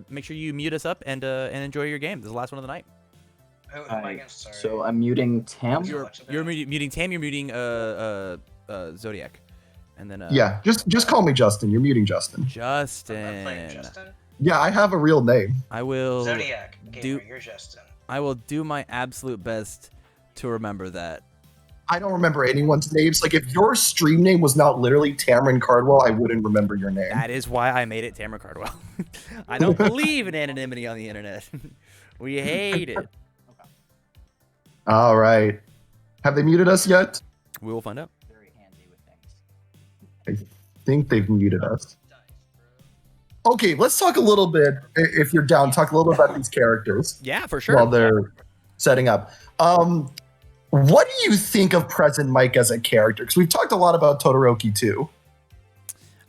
make sure you mute us up and enjoy your game. This is the last one of the night. Who am I against? Sorry. So I'm muting Tam. You're muting Tam. You're muting Zodiac, and then yeah, just call me Justin. You're muting Justin. I'm playing Justin. Yeah, I have a real name. I will Zodiac. Gamer, you're Justin. I will do my absolute best to remember that. I don't remember anyone's names. Like, if your stream name was not literally Cardwell, I wouldn't remember your name. That is why I made it Cardwell. I don't believe in anonymity on the internet. We hate it. All right. Have they muted us yet? We will find out. Very handy with things. I think they've muted us. Okay, let's talk a little bit, if you're down, talk a little bit about these characters. Yeah, for sure. While they're setting up. What do you think of Present Mike as a character? Because we've talked a lot about Todoroki too.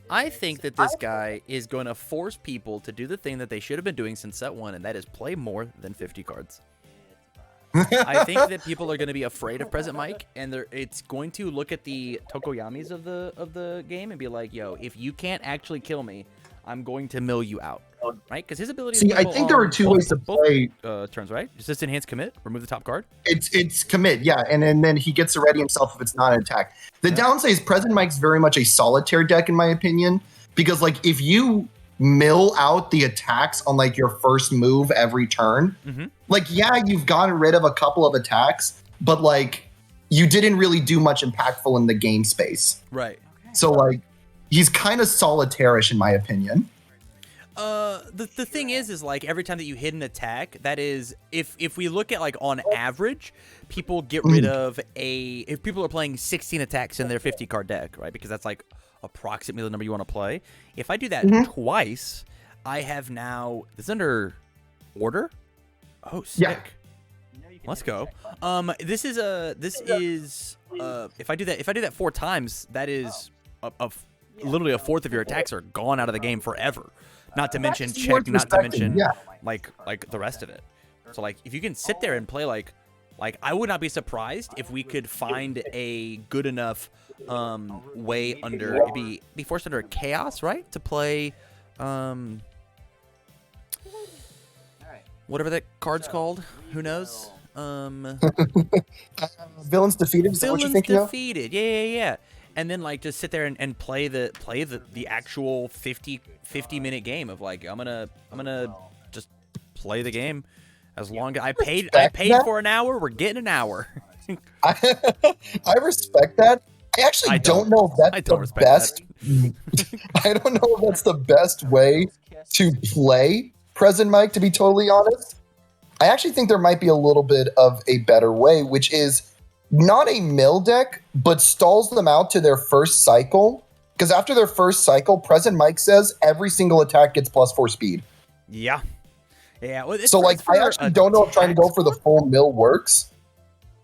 I think that this guy is going to force people to do the thing that they should have been doing since set 1, and that is play more than 50 cards. I think that people are going to be afraid of Present Mike, and it's going to look at the Tokoyamis of the game and be like, yo, if you can't actually kill me, I'm going to mill you out. Right? Because his ability. See, I think there are two ways to play turns. Right? Just enhance commit, remove the top card. It's commit, yeah, and then he gets to ready himself if it's not an attack. The downside is Present Mike's very much a solitaire deck in my opinion, because like if you mill out the attacks on like your first move every turn, like yeah, you've gotten rid of a couple of attacks, but like you didn't really do much impactful in the game space. Right. So like he's kind of solitaire-ish in my opinion. The thing is like every time that you hit an attack, that is, if we look at like on average, people get rid of if people are playing 16 attacks in their 50 card deck, right? Because that's like approximately the number you want to play. If I do that twice, I have now, this is under order. Oh, sick. Yeah. Let's go. This is if I do that 4 times, that is literally a fourth of your attacks are gone out of the game forever. Not to mention check, not to mention like the rest of it. So like if you can sit there and play like I would not be surprised if we could find a good enough way under be forced under a chaos, right? To play whatever that card's called. Who knows? Villains Defeated, is that what you're thinking of? Villains Defeated, yeah. And then like just sit there and play the actual 50 minute game of like I'm gonna just play the game as long as I paid for an hour. We're getting an hour. I respect that. I actually don't know if that's the best. I don't know if that's the best way to play Present Mike, to be totally honest. I actually think there might be a little bit of a better way, which is not a mill deck, but stalls them out to their first cycle. Because after their first cycle, Present Mike says every single attack gets +4 speed. Yeah. Well, so like, I actually don't know if trying to go for the full mill works,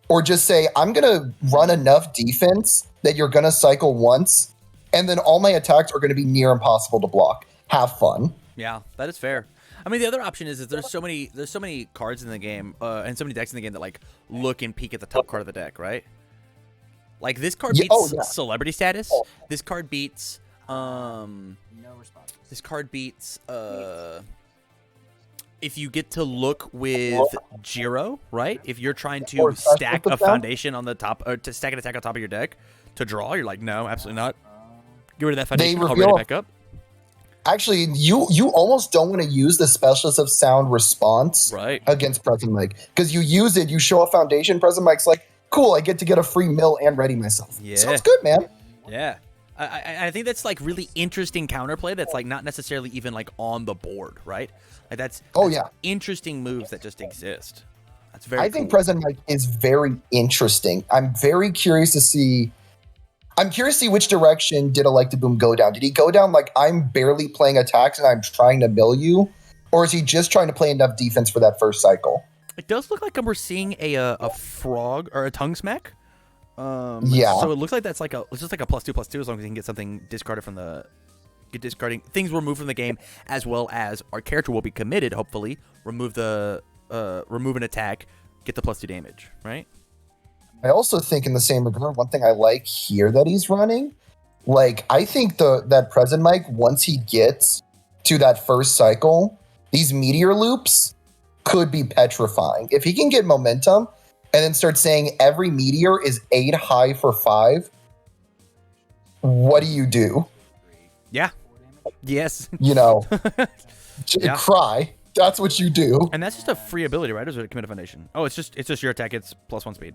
or just say I'm gonna run enough defense that you're gonna cycle once, and then all my attacks are gonna be near impossible to block. Have fun. Yeah, that is fair. I mean, the other option is there's so many cards in the game and so many decks in the game that like look and peek at the top card of the deck, right? Like this card beats celebrity status. This card beats this card beats if you get to look with Jiro, right? If you're trying to stack a foundation on the top, or to stack an attack on top of your deck to draw, you're like, no, absolutely not. Get rid of that foundation. I'll read it back up. Actually, you almost don't want to use the Specialist of Sound response against Present Mike. Because you use it, you show a foundation, Present Mike's like, cool, I get to get a free mill and ready myself. Yeah. Sounds good, man. Yeah. I think that's like really interesting counterplay that's like not necessarily even like on the board, right? Like that's interesting moves that just exist. That's very I think Present Mike is very interesting. I'm very curious to see which direction did Elected Boom go down. Did he go down like I'm barely playing attacks and I'm trying to mill you? Or is he just trying to play enough defense for that first cycle? It does look like we're seeing a frog or a tongue smack. Yeah. So it looks like it's just like a +2/+2 as long as he can get something discarded from discarding things removed from the game, as well as our character will be committed, hopefully, remove an attack, get the +2 damage, right? I also think in the same regard, one thing I like here that he's running, like I think that Present Mike, once he gets to that first cycle, these meteor loops could be petrifying. If he can get momentum and then start saying every meteor is 8 high for 5, what do you do? Yeah. Yes. You know, Yeah. cry. That's what you do. And that's just a free ability, right? Or is it a committed foundation? Oh, it's just your attack. It's +1 speed.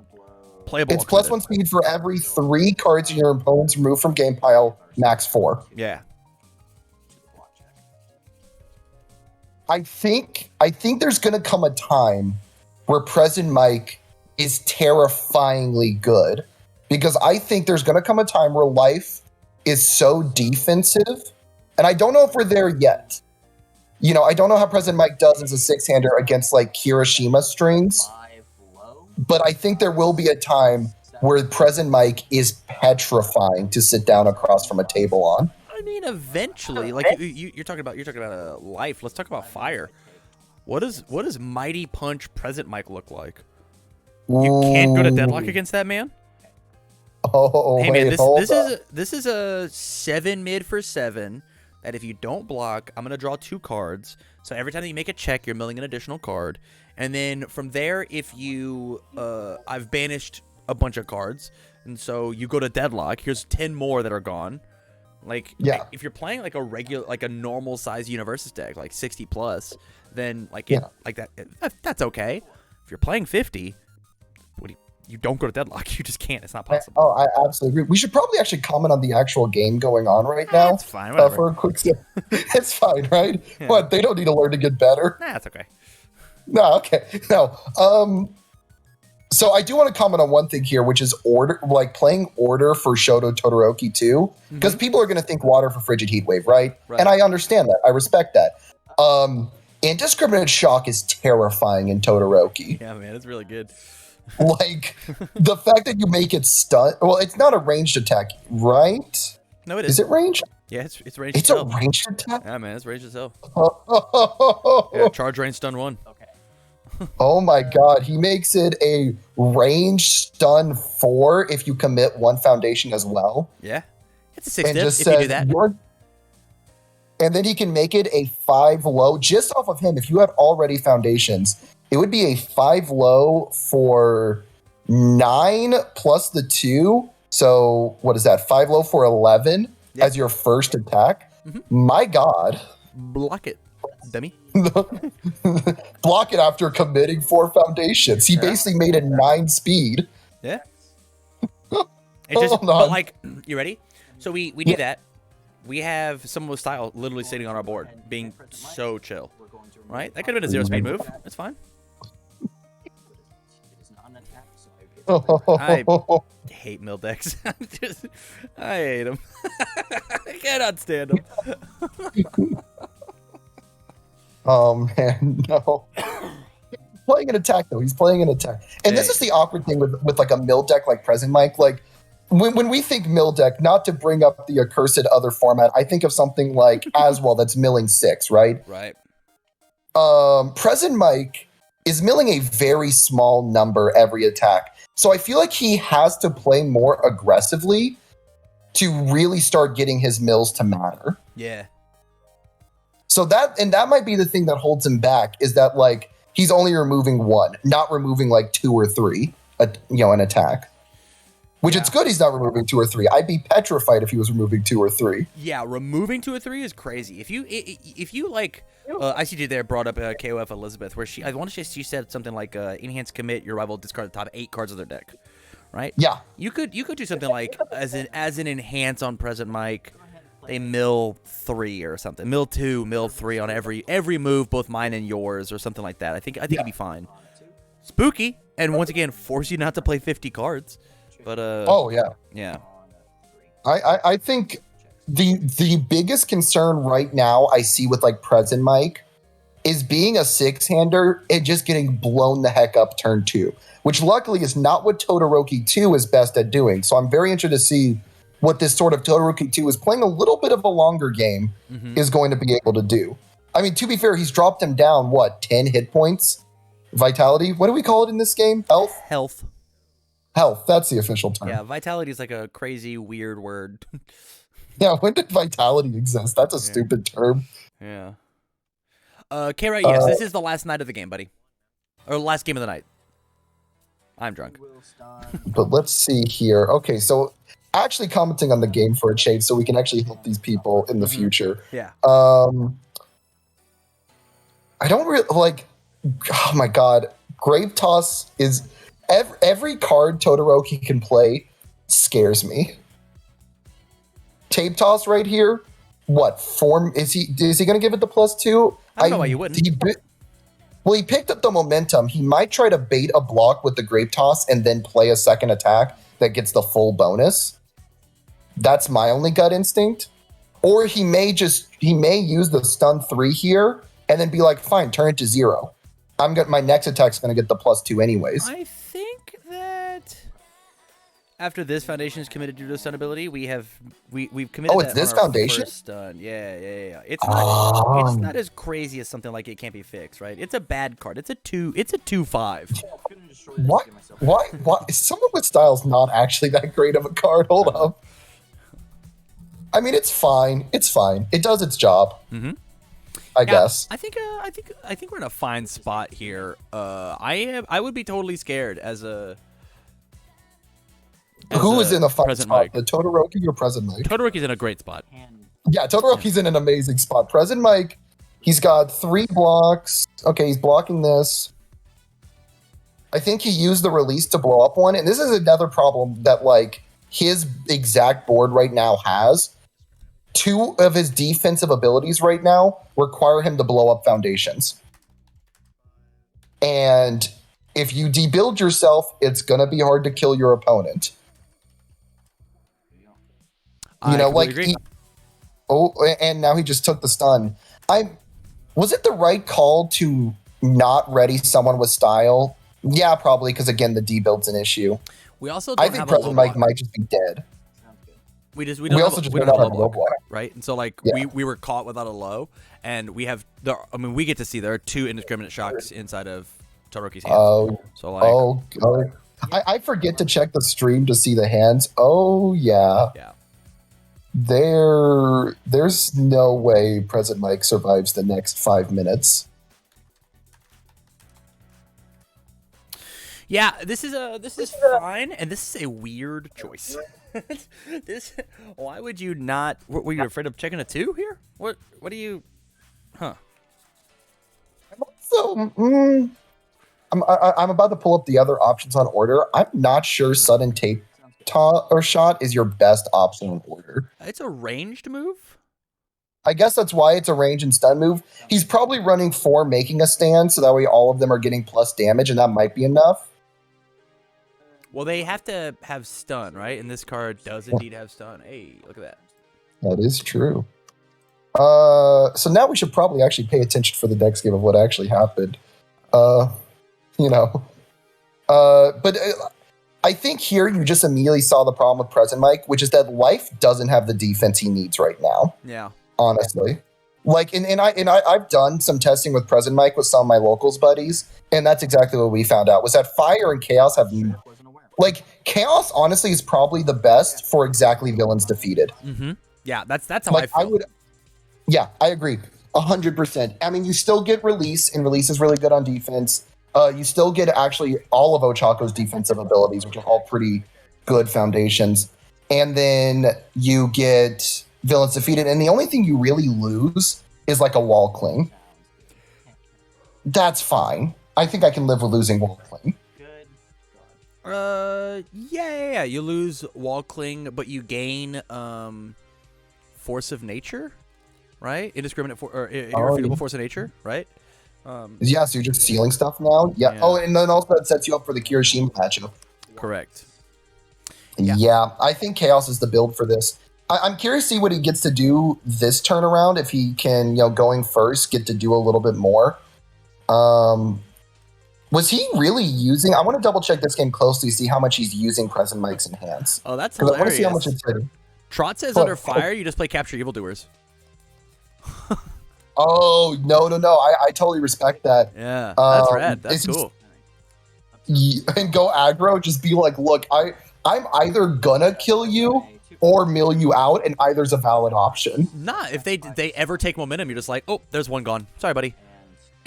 Playable. It's +1 speed for every 3 cards your opponents remove from game pile, max 4. Yeah. I think there's gonna come a time where Present Mike is terrifyingly good, because I think there's gonna come a time where life is so defensive, and I don't know if we're there yet. You know, I don't know how Present Mike does as a 6-hander against like Kirishima strings, but I think there will be a time where Present Mike is petrifying to sit down across from a table on. I mean, eventually, like you're talking about life. Let's talk about fire. What does Mighty Punch Present Mike look like? You can't go to deadlock against that man. Oh, hey wait, man, this is a 7 mid for 7. That if you don't block, I'm gonna draw 2 cards. So every time that you make a check, you're milling an additional card. And then from there, if you I've banished a bunch of cards, and so you go to deadlock. Here's 10 more that are gone. Like, yeah. If you're playing like a normal size Universus deck, like 60 plus, then like that's okay. If you're playing 50, you don't go to deadlock. You just can't. It's not possible. I absolutely agree. We should probably actually comment on the actual game going on right now. It's fine. Whatever. For a quick second. It's fine, right? Yeah. What? They don't need to learn to get better. Nah, it's okay. No, okay. No. So I do want to comment on one thing here, which is order, like playing order for Shoto Todoroki too, because people are going to think water for Frigid Heat Wave, right? And I understand that. I respect that. Indiscriminate Shock is terrifying in Todoroki. Yeah, man, it's really good. Like, the fact that you make it stun, well, it's not a ranged attack, right? No, it is. Is it ranged? Yeah, it's ranged. It's itself. a ranged attack? Yeah, man, it's ranged itself. Oh, Yeah, charge, range, stun 1. oh my god, he makes it a range stun 4 if you commit 1 foundation as well. Yeah, it's a 6 And diff just if says, you do that. and then he can make it a 5 low just off of him. If you had already foundations, it would be a 5 low for 9 plus the 2. So what is that? 5 low for 11 as your first attack. My god. Block it, dummy. Block it after committing 4 foundations. He basically made it 9 speed. Yeah. It just, but like, you ready? So we do that. We have someone with style literally sitting on our board, being so chill. Right? That could have been a 0 speed move. That's fine. I hate mill decks. I hate them. I cannot stand them. Oh man, no. He's playing an attack though. He's playing an attack, and this is the awkward thing with like a mill deck like Present Mike. Like when we think mill deck, not to bring up the accursed other format, I think of something like Aswell that's milling 6, right? Right. Present Mike is milling a very small number every attack, so I feel like he has to play more aggressively to really start getting his mills to matter. Yeah. So that might be the thing that holds him back, is that like he's only removing 1, not removing like 2 or 3, an attack. Which it's good he's not removing 2 or 3. I'd be petrified if he was removing 2 or 3. Yeah, removing 2 or 3 is crazy. If you like, ICG there brought up KOF Elizabeth, where I want to say she said something like enhance commit, your rival discard the top 8 cards of their deck, right? Yeah. You could do something like as an enhance on Present Mike. They mill 3 or something. Mill 2, mill 3 on every move, both mine and yours, or something like that. I think it'd be fine. Spooky, and once again, force you not to play 50 cards. But oh yeah. Yeah. I think the biggest concern right now I see with like Present Mike is being a 6-hander and just getting blown the heck up turn 2, which luckily is not what Todoroki 2 is best at doing. So I'm very interested to see what this sort of Todoroki 2 is playing a little bit of a longer game is going to be able to do. I mean, to be fair, he's dropped him down, 10 hit points? Vitality? What do we call it in this game? Health? Health, that's the official term. Yeah, vitality is like a crazy, weird word. Yeah, when did vitality exist? That's a stupid term. Yeah. K-Right, yes, this is the last night of the game, buddy. Or last game of the night. I'm drunk. But let's see here. Okay, so actually commenting on the game for a change so we can actually help these people in the future. Yeah. I don't really like. Oh my god, Grave Toss is every card Todoroki can play scares me. Tape Toss right here. What form is he? Is he going to give it the +2? I don't know why you wouldn't. He picked up the momentum. He might try to bait a block with the Grave Toss and then play a second attack that gets the full bonus. That's my only gut instinct. Or he may use the stun 3 here and then be like, fine, turn it to 0. My next attack's gonna get the +2 anyways. I think that after this foundation is committed due to stun ability, we've committed. Oh, it's this foundation? First stun. Yeah. It's not as crazy as something like It Can't Be Fixed, right? It's a bad card. It's a 2/5. Why? Someone with style's not actually that great of a card. Hold up. I mean, it's fine. It's fine. It does its job. Mm-hmm. I guess. I think we're in a fine spot here. I would be totally scared as a. Who is in a fine spot? Mike. The Todoroki or Present Mike? Todoroki's in a great spot. Yeah, Todoroki's in an amazing spot. Present Mike, he's got 3 blocks. Okay, he's blocking this. I think he used the release to blow up one, and this is another problem that like his exact board right now has. 2 of his defensive abilities right now require him to blow up foundations. And if you debuild yourself, it's going to be hard to kill your opponent. You know, like, and now he just took the stun. Was it the right call to not ready someone with style? Yeah, probably, because again, the debuild's an issue. We also don't I think President Mike might just be dead. We don't We have also just don't have a low block, right? And so like Yeah. we were caught without a low, and we have we get to see there are 2 indiscriminate shocks inside of Todoroki's hands. So like I forget to check the stream to see the hands. Oh yeah. Yeah. There's no way President Mike survives the next 5 minutes. Yeah, this is fine, and this is a weird choice. Why would you not? Were you afraid of checking a 2 here? What do you? Huh? I'm also I'm about to pull up the other options on order. I'm not sure sudden tape or shot is your best option on order. It's a ranged move. I guess that's why it's a range and stun move. He's probably running 4 making a stand, so that way all of them are getting plus damage, and that might be enough. Well, they have to have stun, right? And this card does indeed have stun. Hey, look at that. That is true. So now we should probably actually pay attention for the next game of what actually happened. But I think here you just immediately saw the problem with Present Mike, which is that Life doesn't have the defense he needs right now. Yeah. Honestly. Like, I've done some testing with Present Mike with some of my locals buddies, and that's exactly what we found out, was that Fire and Chaos have... Like, Chaos, honestly, is probably the best for exactly villains defeated. Mm-hmm. Yeah, that's how like, I feel. Yeah, I agree. 100%. I mean, you still get Release, and Release is really good on defense. You still get actually all of Ochako's defensive abilities, which are all pretty good foundations. And then you get villains defeated, and the only thing you really lose is like a Wall Cling. That's fine. I think I can live with losing Wall Cling. Yeah. You lose Wall Cling, but you gain Force of Nature, right? Irrefutable Force of Nature, right? Yeah, so you're just sealing stuff now? Yeah. Oh, and then also that sets you up for the Kirishima matchup. Correct. Yeah, I think Chaos is the build for this. I'm curious to see what he gets to do this turnaround, if he can, going first, get to do a little bit more. Was he really using... I want to double check this game closely to see how much he's using Present Mike's Enhance. Oh, that's hilarious. I want to see how hilarious. much it's hitting. Trot says under fire, you just play Capture Evildoers. Oh, no. I totally respect that. Yeah, that's rad. That's cool. And go aggro, just be like, look, I'm either gonna kill you or mill you out, and either's a valid option. Nah, if they ever take momentum, you're just like, oh, there's one gone. Sorry, buddy.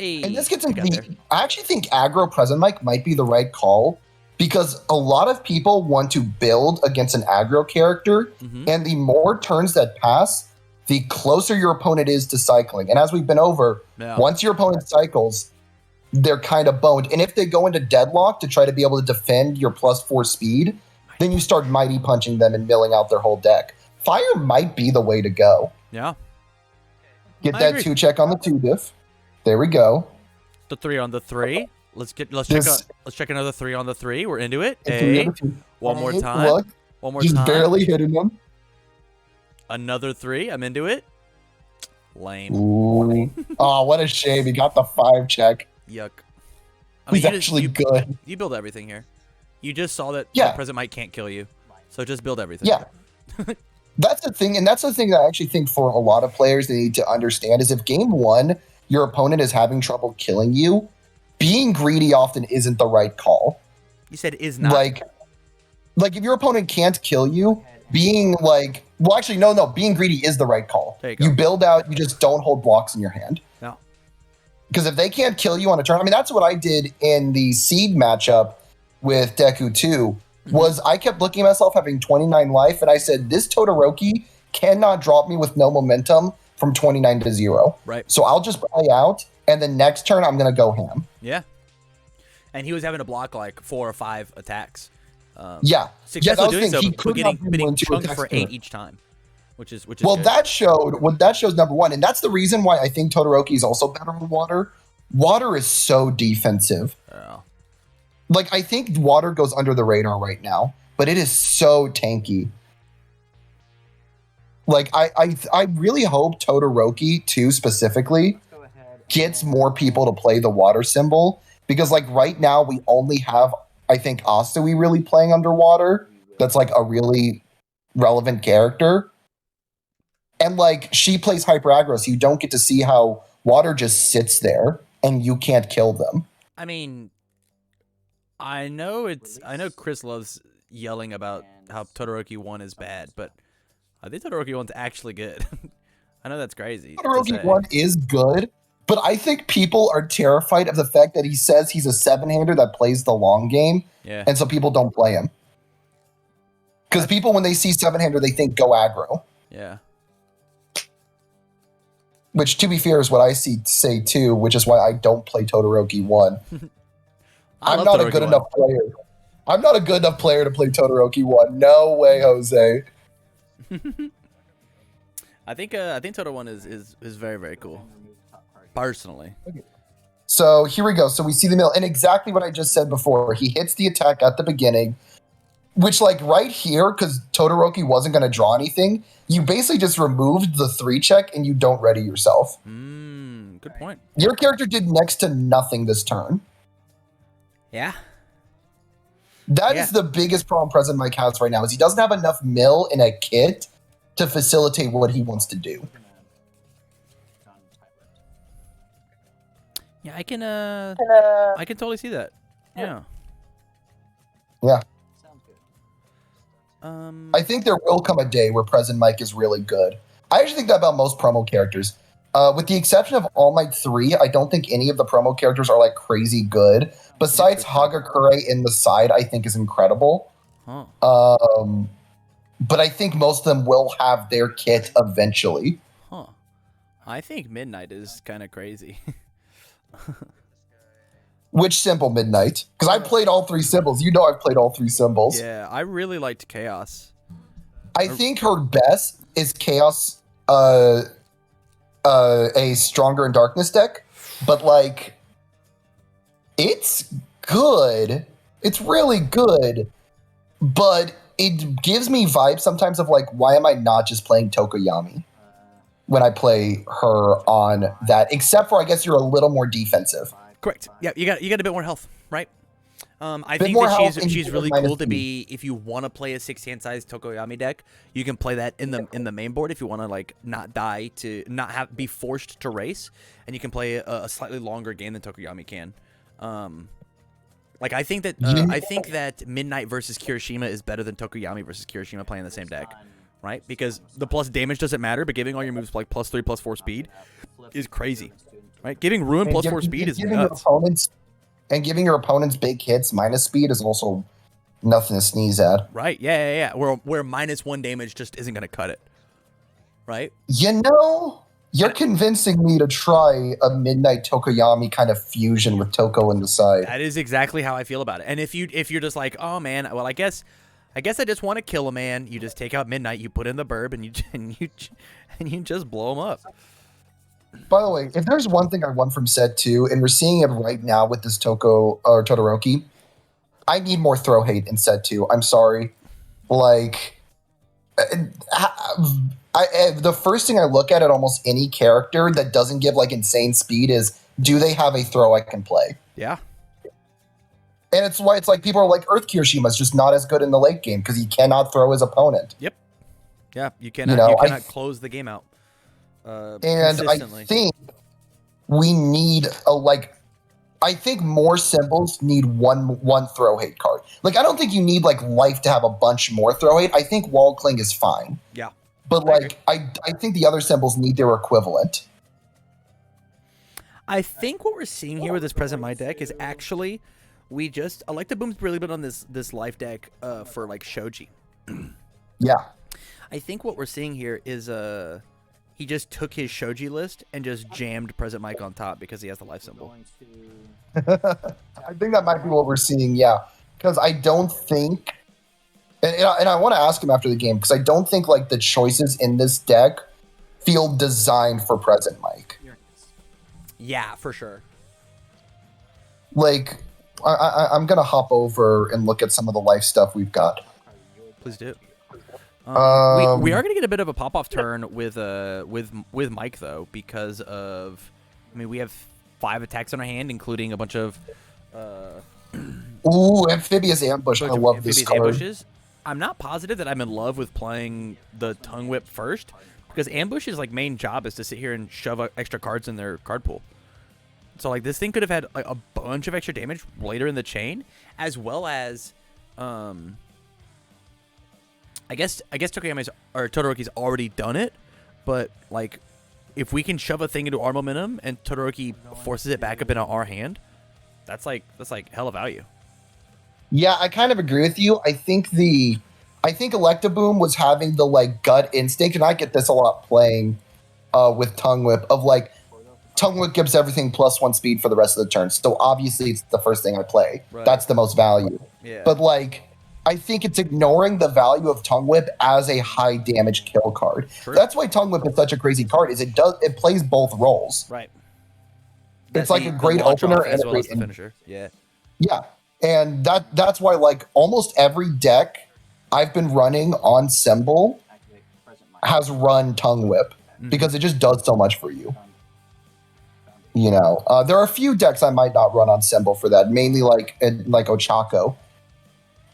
Hey, And this gets I into got there. I actually think aggro present mic might be the right call because a lot of people want to build against an aggro character, and the more turns that pass, the closer your opponent is to cycling. And as we've been over, once your opponent cycles, they're kind of boned. And if they go into deadlock to try to be able to defend your +4 speed, then you start mighty punching them and milling out their whole deck. Fire might be the way to go. Yeah. Get I that agree. 2 check on the 2 diff. There we go. The 3 on the 3. Let's check another 3 on the 3. We're into it. One more time. Look, One more just time. barely hitting them. Another 3. I'm into it. Lame. Ooh. Oh, what a shame. He got the 5 check. Yuck. He's actually good. You build everything here. You just saw that Yeah. the present mic can't kill you. So just build everything. Yeah. That's the thing. And that's the thing that I actually think for a lot of players they need to understand is if game 1, your opponent is having trouble killing you, being greedy often isn't the right call. You said is not. Like if your opponent can't kill you, being like, well, actually, no, being greedy is the right call. There you go. You build out, you just don't hold blocks in your hand. No. Because if they can't kill you on a turn, I mean, that's what I did in the seed matchup with Deku 2, was I kept looking at myself having 29 life, and I said, this Todoroki cannot drop me with no momentum from 29 to 0. Right. So I'll just play out, and the next turn I'm going to go ham. Yeah. And he was having to block like 4 or 5 attacks. Yeah. Successfully doing so, He but could getting not win 2 chunked attacks for per 8 turn. each time. Which is Well, good. that shows number 1, and that's the reason why I think Todoroki is also better on water. Water is so defensive. Oh. Like, I think water goes under the radar right now, but it is so tanky. Like, I really hope Todoroki, too, specifically, gets more people to play the water symbol, because, like, right now we only have, I think, Asui really playing underwater. That's, like, a really relevant character. And, like, she plays hyper aggro, so you don't get to see how water just sits there and you can't kill them. I mean, I know Chris loves yelling about how Todoroki 1 is bad, but I think Todoroki 1's actually good. I know that's crazy. Todoroki 1 is good, but I think people are terrified of the fact that he says he's a 7-hander that plays the long game, Yeah. and so people don't play him. Because people, when they see 7-hander, they think go aggro. Yeah. Which, to be fair, is what I say too, which is why I don't play Todoroki 1. I'm not a good enough player. I'm not a good enough player to play Todoroki 1. No way, Jose. I think Toto 1 is very, very cool. Personally. Okay. So here we go. So we see the mill, and exactly what I just said before. He hits the attack at the beginning, which, like, right here, because Todoroki wasn't going to draw anything, you basically just removed the 3 check and you don't ready yourself. Good point. Your character did next to nothing this turn. Yeah. That is the biggest problem President Mike has right now, is he doesn't have enough mill in a kit to facilitate what he wants to do. Yeah, I can totally see that. Yeah. Yeah. Sounds good. I think there will come a day where President Mike is really good. I actually think that about most promo characters. With the exception of All Might 3, I don't think any of the promo characters are, like, crazy good. Besides Hagakure in the side, I think is incredible. Huh. But I think most of them will have their kit eventually. Huh. I think Midnight is kind of crazy. Which symbol, Midnight? Because I've played all 3 symbols. You know I've played all 3 symbols. Yeah, I really liked Chaos. I think her best is Chaos, a Stronger in Darkness deck. But, like, it's good. It's really good. But it gives me vibes sometimes of, like, why am I not just playing Tokoyami when I play her on that? Except for, I guess, you're a little more defensive. Correct. Yeah, you got a bit more health, right? I Bit think more that health and she's you really get cool to -3. be, if you want to play a 6-hand size Tokoyami deck, you can play that in the main board if you want to, like, not die to not be forced to race, and you can play a slightly longer game than Tokoyami can. Like, I think that Midnight versus Kirishima is better than Tokoyami versus Kirishima playing the same deck, right? Because the plus damage doesn't matter, but giving all your moves like +3, +4 speed is crazy. Right? Giving Ruin And plus 4 speed is giving nuts. giving your opponents big hits minus speed is also nothing to sneeze at. Right? Yeah. Where -1 damage just isn't going to cut it. Right? You're convincing me to try a Midnight Tokoyami kind of fusion with Toko in the side. That is exactly how I feel about it. And if you're just like, oh man, well I guess I just want to kill a man. You just take out Midnight, you put in the burb, and you just blow him up. By the way, if there's one thing I want from set 2, and we're seeing it right now with this Toko or Todoroki, I need more throw hate in set 2. I'm sorry, like. The first thing I look at almost any character that doesn't give like insane speed is, do they have a throw I can play? Yeah. And it's why it's like people are like, Earth Kirishima is just not as good in the late game because he cannot throw his opponent. Yep. Yeah, you cannot close the game out. And I think we need I think more symbols need one throw hate card. Like, I don't think you need like life to have a bunch more throw hate. I think Wall Cling is fine. Yeah. But like, I think the other symbols need their equivalent. I think what we're seeing here with this present my deck is actually Electaboom's really been on this life deck for like Shoji. Yeah. I think what we're seeing here is he just took his Shoji list and just jammed present Mike on top because he has the life symbol. I think that might be what we're seeing, yeah. Because I don't think, and I want to ask him after the game, because I don't think like the choices in this deck feel designed for present Mike. Yeah, for sure. Like, I'm gonna hop over and look at some of the life stuff we've got. Please do. We are going to get a bit of a pop-off turn with Mike though, because of, I mean, we have 5 attacks on our hand, including a bunch of Amphibious Ambush. I love this card. Ambushes. I'm not positive that I'm in love with playing the Tongue Whip first, because Ambush's like main job is to sit here and shove extra cards in their card pool. So like this thing could have had like a bunch of extra damage later in the chain, as well as I guess Todoroki's already done it, but like if we can shove a thing into our momentum and Todoroki forces it back up into our hand, that's like hella value. Yeah, I kind of agree with you. I think Electaboom was having the like gut instinct, and I get this a lot playing with Tongue Whip, of like Tongue Whip gives everything +1 speed for the rest of the turn. So obviously it's the first thing I play. Right. That's the most value. Yeah. But like, I think it's ignoring the value of Tongue Whip as a high damage kill card. True. That's why Tongue Whip is such a crazy card. Is it plays both roles. Right. It's like a great opener and a great finisher. Yeah. Yeah, and that's why like almost every deck I've been running on Symbol has run Tongue Whip because it just does so much for you. You know, there are a few decks I might not run on Symbol for that, mainly like Ochako.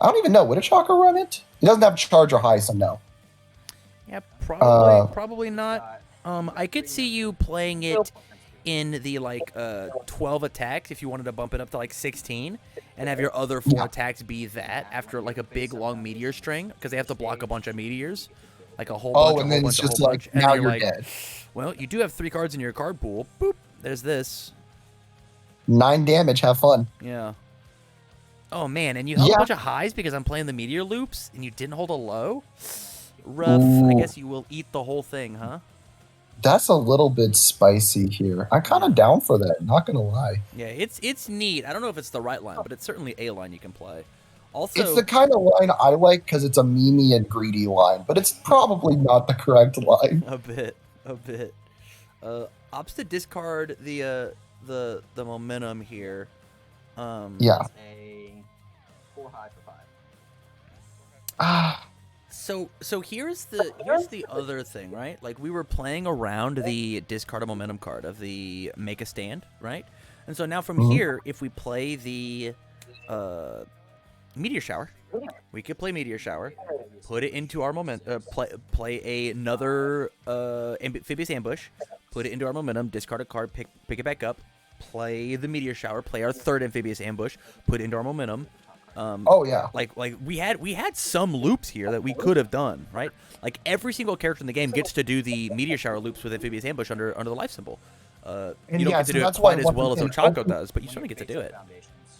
I don't even know. Would Ochako run it? It doesn't have charge or high, so no. Yeah, probably not. I could see you playing it in the like 12 attacks if you wanted to bump it up to like 16 and have your other 4 attacks be that after like a big long meteor string, because they have to block a bunch of meteors, like a whole bunch. And then it's just like, now you're like, dead. Well, you do have 3 cards in your card pool. Boop. There's this. 9 damage. Have fun. Yeah. Oh man, and you held a bunch of highs because I'm playing the meteor loops, and you didn't hold a low. Rough. Ooh. I guess you will eat the whole thing, huh? That's a little bit spicy here. I'm kind of down for that, not gonna lie. Yeah, it's neat. I don't know if it's the right line, but it's certainly a line you can play. Also, it's the kind of line I like because it's a memey and greedy line, but it's probably not the correct line. A bit. Opts to discard the momentum here. Yeah. A 4 high for 5. So here's the other thing, right? Like, we were playing around the discard a momentum card of the make a stand, right? And so now from here, if we play the meteor shower, we could play meteor shower, put it into our play another amphibious ambush, put it into our momentum, discard a card, pick it back up, play the meteor shower, play our 3rd amphibious ambush, put it into our momentum. Like we had some loops here that we could have done, right? Like every single character in the game gets to do the meteor shower loops with amphibious ambush under the life symbol. And you don't yeah, get to so do it that's why quite as once well as again, Ochako does, but you certainly get to do it.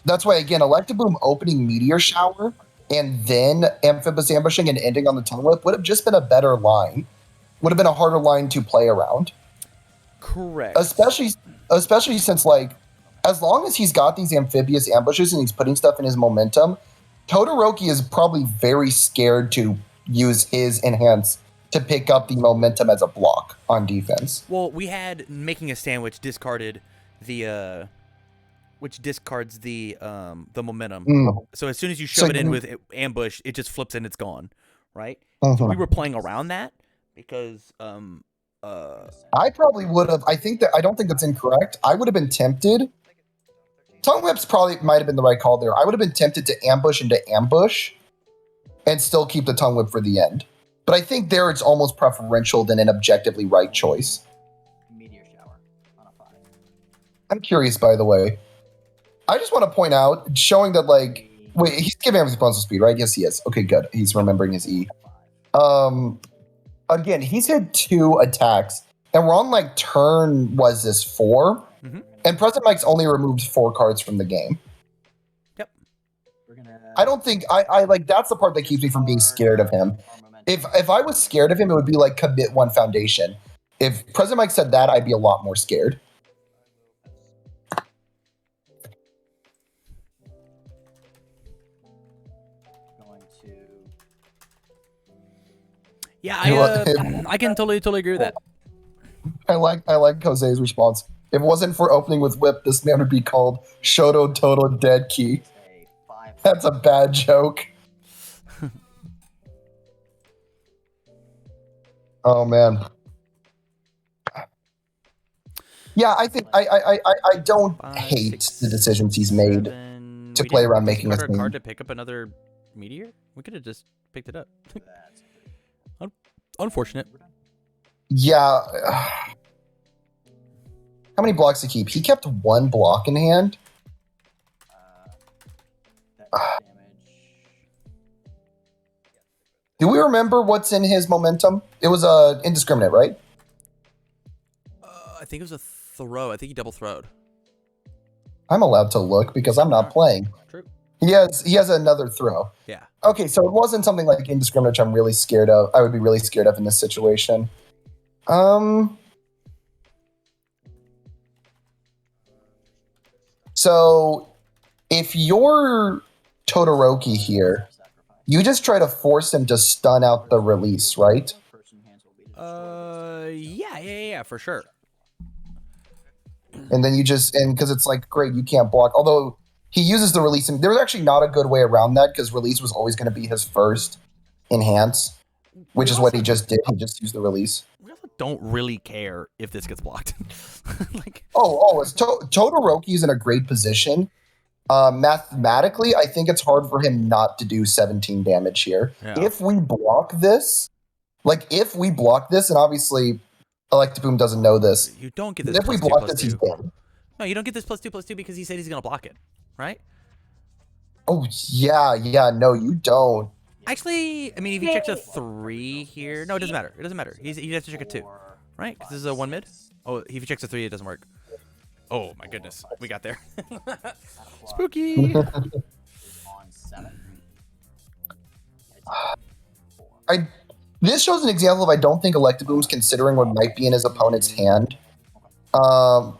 That's why, again, Electaboom opening Meteor Shower and then Amphibious Ambushing and ending on the Tongue Whip would have just been a better line. Would have been a harder line to play around. Correct. Especially since, like, as long as he's got these amphibious ambushes and he's putting stuff in his momentum, Todoroki is probably very scared to use his Enhance to pick up the momentum as a block on defense. Well, we had Making a Sandwich discarded the which discards the momentum. So as soon as you shove it in with ambush, it just flips and it's gone, right? So we were playing around that because I probably would have. I don't think that's incorrect. I would have been tempted. Tongue Whips probably might have been the right call there. I would have been tempted to ambush into ambush and still keep the Tongue Whip for the end. But I think there it's almost preferential than an objectively right choice. Meteor Shower on a 5. I'm curious, by the way. I just want to point out, showing that, like, wait, he's giving him his opponent's speed, right? Yes, he is. Okay, good. He's remembering his E. Again, he's had 2 attacks, and we're on, like, turn, was this 4? Mm-hmm. And President Mike's only removed 4 cards from the game. Yep. I don't think, I like, that's the part that keeps me from being scared of him. If I was scared of him, it would be like commit 1 foundation. If President Mike said that, I'd be a lot more scared. Yeah, I can totally agree with that. I like Jose's response. If it wasn't for opening with Whip, this man would be called Shoto Toto Dead Key. That's a bad joke. Oh man. Yeah, I think I don't hate the decisions he's made to play around making us card to pick up another meteor. We could have just picked it up. Unfortunate. Yeah. How many blocks to keep? He kept 1 block in hand. Do we remember what's in his momentum? It was indiscriminate, right? I think it was a throw. I think he double throwed. I'm allowed to look because I'm not playing. True. He has another throw. Yeah. Okay, so it wasn't something like indiscriminate, which I'm really scared of. I would be really scared of in this situation. So if you're Todoroki here, you just try to force him to stun out the release, right? Yeah, for sure. And then because it's like, great, you can't block. Although he uses the release, and there's actually not a good way around that because release was always going to be his first enhance, which is what he just did. He just used the release. We also don't really care if this gets blocked. Todoroki is in a great position. Mathematically, I think it's hard for him not to do 17 damage here. Yeah. If we block this, and obviously Electaboom doesn't know this. You don't get this. If we block this, he's dead. No, you don't get this +2/+2 because he said he's going to block it, right? Oh, yeah, no, you don't. Actually, I mean, if he checks a 3 here... No, it doesn't matter. It doesn't matter. He has to check a 2, right? Because this is a 1 mid. Oh, if he checks a 3, it doesn't work. Oh, my goodness. We got there. Spooky! This shows an example of I don't think Electaboom's considering what might be in his opponent's hand. Oh,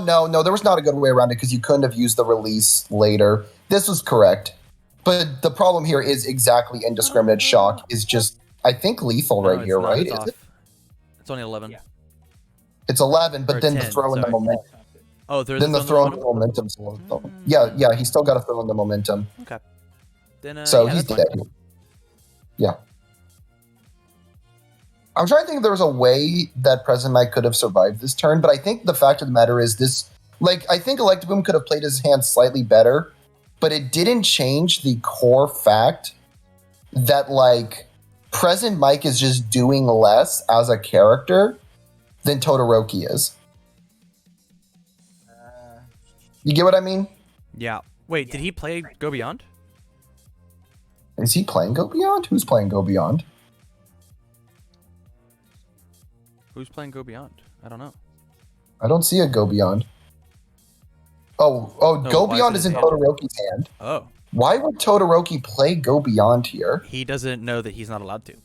no, there was not a good way around it because you couldn't have used the release later. This was correct. But the problem here is exactly indiscriminate shock is just, I think, lethal right here, right? Is it? It's only 11. Yeah. It's 11, but then 10, the throw in the momentum. Oh, then the throw in the momentum. Yeah, he's still got to throw in the momentum. Okay. Then, so he's dead. Yeah. I'm trying to think if there was a way that President Mike could have survived this turn, but I think the fact of the matter is this, I think Electaboom could have played his hand slightly better, but it didn't change the core fact that, President Mike is just doing less as a character than Todoroki is. You get what I mean? Yeah. Wait, did he play Go Beyond? Is he playing Go Beyond? Who's playing Go Beyond? Who's playing Go Beyond? I don't know. I don't see a Go Beyond. Oh, Go why Beyond is is it in in hand? Todoroki's hand. Oh, Why would Todoroki play Go Beyond here? he doesn't know that he's not allowed to.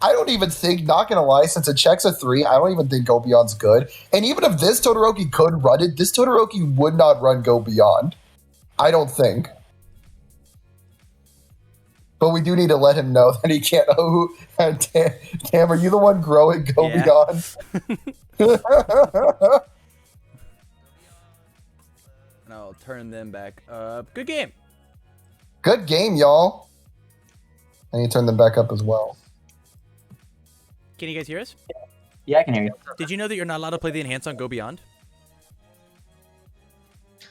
I don't even think, not gonna lie, since it checks a 3, I don't even think Go Beyond's good. And even if this Todoroki could run it, this Todoroki would not run Go Beyond. I don't think. But we do need to let him know that he can't. Oh, Tam, are you the one growing Go Yeah. Beyond? And I'll turn them back up. Good game. Good game, y'all. I need to turn them back up as well. Can you guys hear us? Yeah, I can hear you. Did you know that you're not allowed to play the enhance on Go Beyond?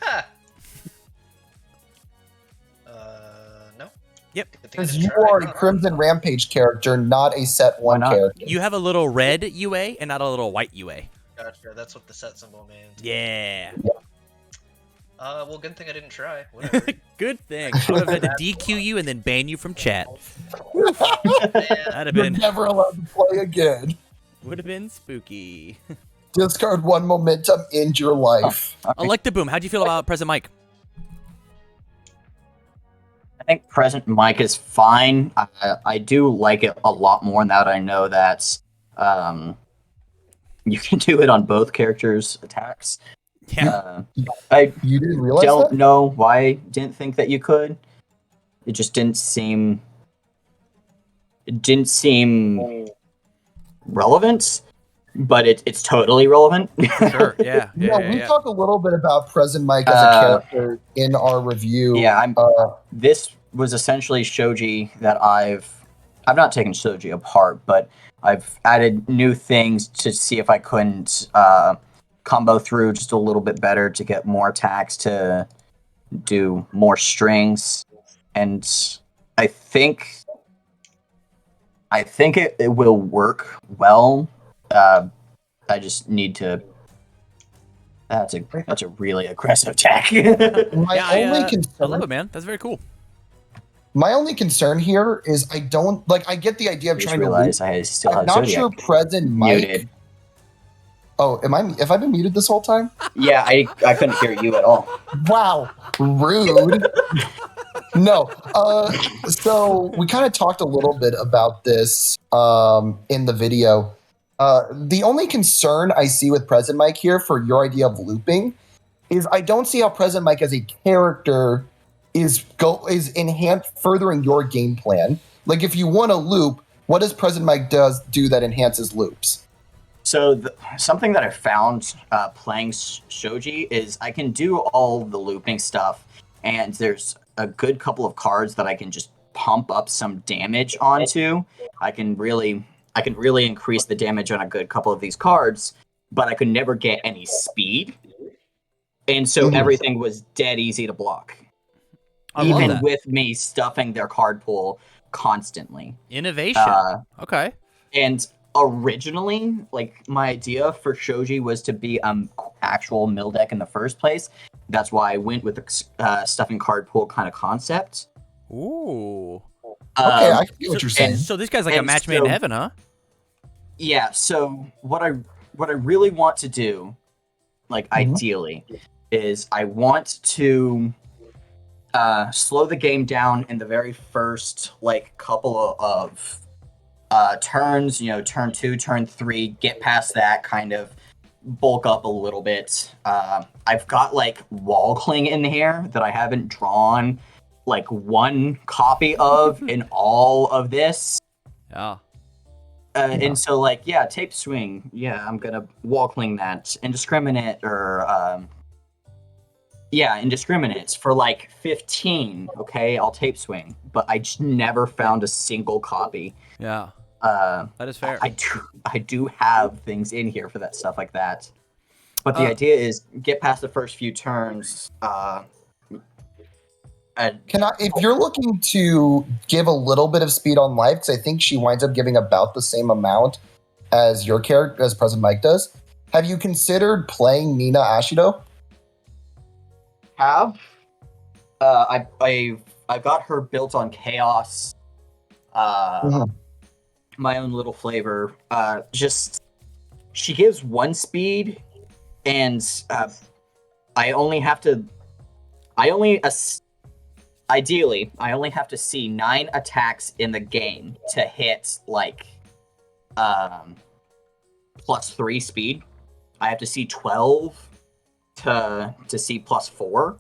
Ha! No. Yep. Good thing I Because didn't you try. are a Crimson Rampage character, not a set 1 not? character. You have a little red UA and not a little white UA. Gotcha. That's what the set symbol means. Yeah. Well, good thing I didn't try. Whatever. Good thing. I would have had to DQ you and then ban you from chat. Man. That'd have You're been never allowed to play again. would have been spooky. Discard 1 momentum, end your life. Electaboom, how'd you feel about Present Mike? I think present mic is fine. I do like it a lot more now that I know that you can do it on both characters' attacks. Yeah. I You didn't realize don't that? know why I didn't think that you could. It just didn't seem. It didn't seem relevant, but it's totally relevant. Sure. Yeah. No, Yeah. we Yeah. talk a little bit about Present Mike as a character in our review. Yeah, Uh, this was essentially shoji that I've not taken shoji apart, but I've added new things to see if I couldn't combo through just a little bit better to get more attacks, to do more strings, and I think it will work well. I just need to. That's a really aggressive attack. my Yeah, only I concern, love it, man. That's very cool. my only concern here is I don't like. I get the idea I of just trying to. realized I still I'm have not Zodiac sure Present Mike. muted. Oh, have I been muted this whole time? Yeah, I couldn't hear you at all. Wow, rude. No. So we kind of talked a little bit about this in the video. The only concern I see with Present Mike here for your idea of looping is I don't see how Present Mike as a character is enhanced furthering your game plan. Like if you want to loop, what does Present Mike do that enhances loops? So something that I found playing shoji is I can do all the looping stuff, and there's a good couple of cards that I can just pump up some damage onto. I can really increase the damage on a good couple of these cards, but I could never get any speed, and so everything was dead easy to block, I love even that. with me stuffing their card pool constantly. Innovation. Okay. And originally, like, my idea for shoji was to be actual mill deck in the first place. That's why I went with the stuffing card pool kind of concept. Ooh. Okay, I get what you're saying. So this guy's like a and match made in so- heaven, huh? Yeah, so what I really want to do, like, ideally, is I want to slow the game down in the very first, like, couple of turns, turn 2, turn 3, get past that, kind of bulk up a little bit. I've got, like, wall cling in here that I haven't drawn, like, 1 copy of in all of this. Yeah. And so, like, yeah, tape swing. Yeah, I'm gonna wall cling that. Indiscriminate, or indiscriminates for like 15. Okay, I'll tape swing, but I just never found a single copy. Yeah. That is fair. I do have things in here for that stuff like that, but the idea is get past the first few turns. If you're looking to give a little bit of speed on life, because I think she winds up giving about the same amount as your character, as Present Mike does, have you considered playing Nina Ashido? I've got her built on chaos. my own little flavor. Just she gives 1 speed, and I only have to. Ideally, I only have to see 9 attacks in the game to hit like +3 speed. I have to see 12 to see +4.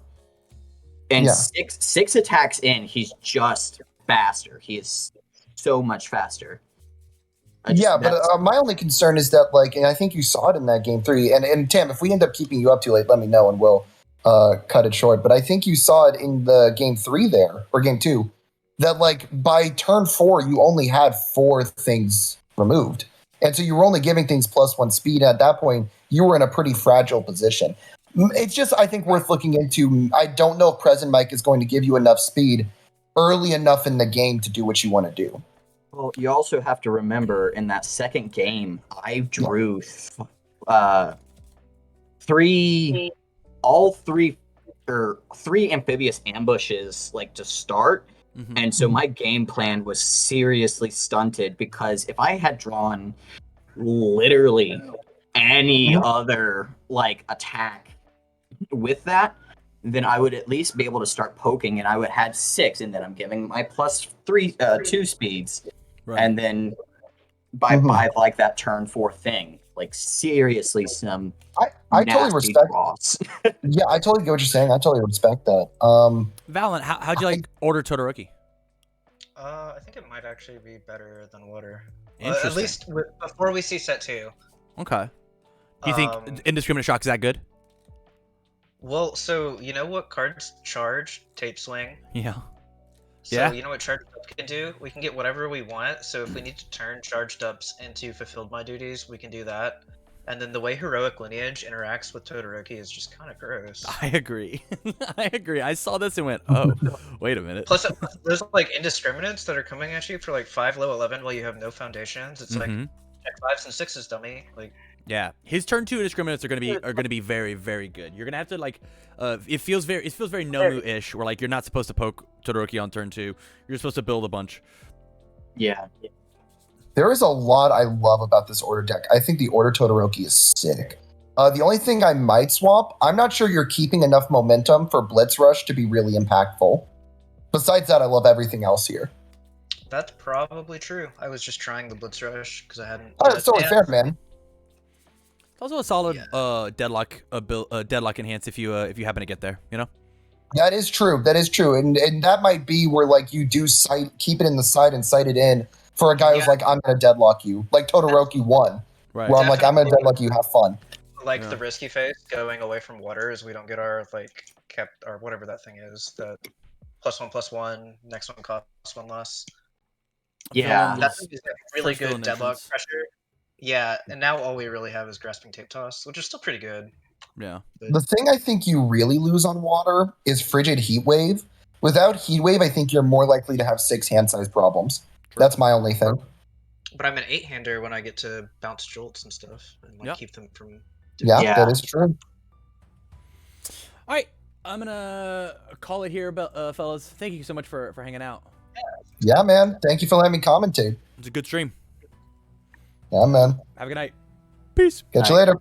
And Yeah. six attacks in, he's just faster. He is so much faster. My only concern is that, like, and I think you saw it in that game 3. And Tam, if we end up keeping you up too late, let me know and we'll cut it short. But I think you saw it in the game 3 there, or game 2, that like by turn 4 you only had 4 things removed, and so you were only giving things +1 speed. At that point, you were in a pretty fragile position. It's just, I think, worth looking into. I don't know if Present Mike is going to give you enough speed early enough in the game to do what you want to do. Well, you also have to remember in that second game, I drew 3 amphibious ambushes like to start. Mhm. And so my game plan was seriously stunted, because if I had drawn literally any other like attack with that, then I would at least be able to start poking, and I would have 6, and then I'm giving my +2 speeds. Right. And then by like that turn 4 thing, like seriously some I totally nasty respect. draws. Yeah, I totally get what you're saying. I totally respect that. Valen, how'd you like order Todoroki? I think it might actually be better than water. Interesting. At least before we see set 2. Okay. Do you think Indiscriminate Shock is that good? Well, so you know what cards charge Tape Swing? Yeah. So Yeah. you know what charge dubs can do? We can get whatever we want. So if we need to turn charge dubs into fulfilled my duties, we can do that. And then the way Heroic Lineage interacts with Todoroki is just kind of gross. I agree. I agree. I saw this and went, oh, wait a minute. Plus, there's like indiscriminates that are coming at you for like 5 low 11 while you have no foundations. It's like check 5s and 6s, dummy. Like, yeah, his turn 2 indiscriminates are gonna be very, very good. You're gonna have to like, it feels very Nomu-ish, where like you're not supposed to poke Todoroki on turn 2. You're supposed to build a bunch. Yeah. There is a lot I love about this order deck. I think the order Todoroki is sick. The only thing I might swap, I'm not sure you're keeping enough momentum for Blitz Rush to be really impactful. Besides that, I love everything else here. that's probably true. I was just trying the Blitz Rush because I hadn't. Oh, it's totally fair, man. It's also a solid deadlock enhance if you happen to get there, you know? That is true. That is true. And that might be where like you do keep it in the side and sight it in for a guy who's like, I'm gonna deadlock you. Like Todoroki 1. Right. Where I'm like, I'm gonna deadlock you, have fun. Like the risky phase going away from water is we don't get our like kept or whatever that thing is, that +1/+1, next one costs 1 less. Yeah. That's really First fill good deadlock nations. pressure. Yeah, and now all we really have is Grasping Tape Toss, which is still pretty good. Yeah. The thing I think you really lose on water is Frigid Heat Wave. Without Heat Wave, I think you're more likely to have 6 hand size problems. That's my only thing. But I'm an 8-hander when I get to bounce jolts and stuff and like keep them from. Yeah, that is true. All right, I'm gonna call it here, fellas. Thank you so much for hanging out. Yeah, man. Thank you for letting me commentate. It's a good stream. Yeah, man. Have a good night. Peace. Catch you later.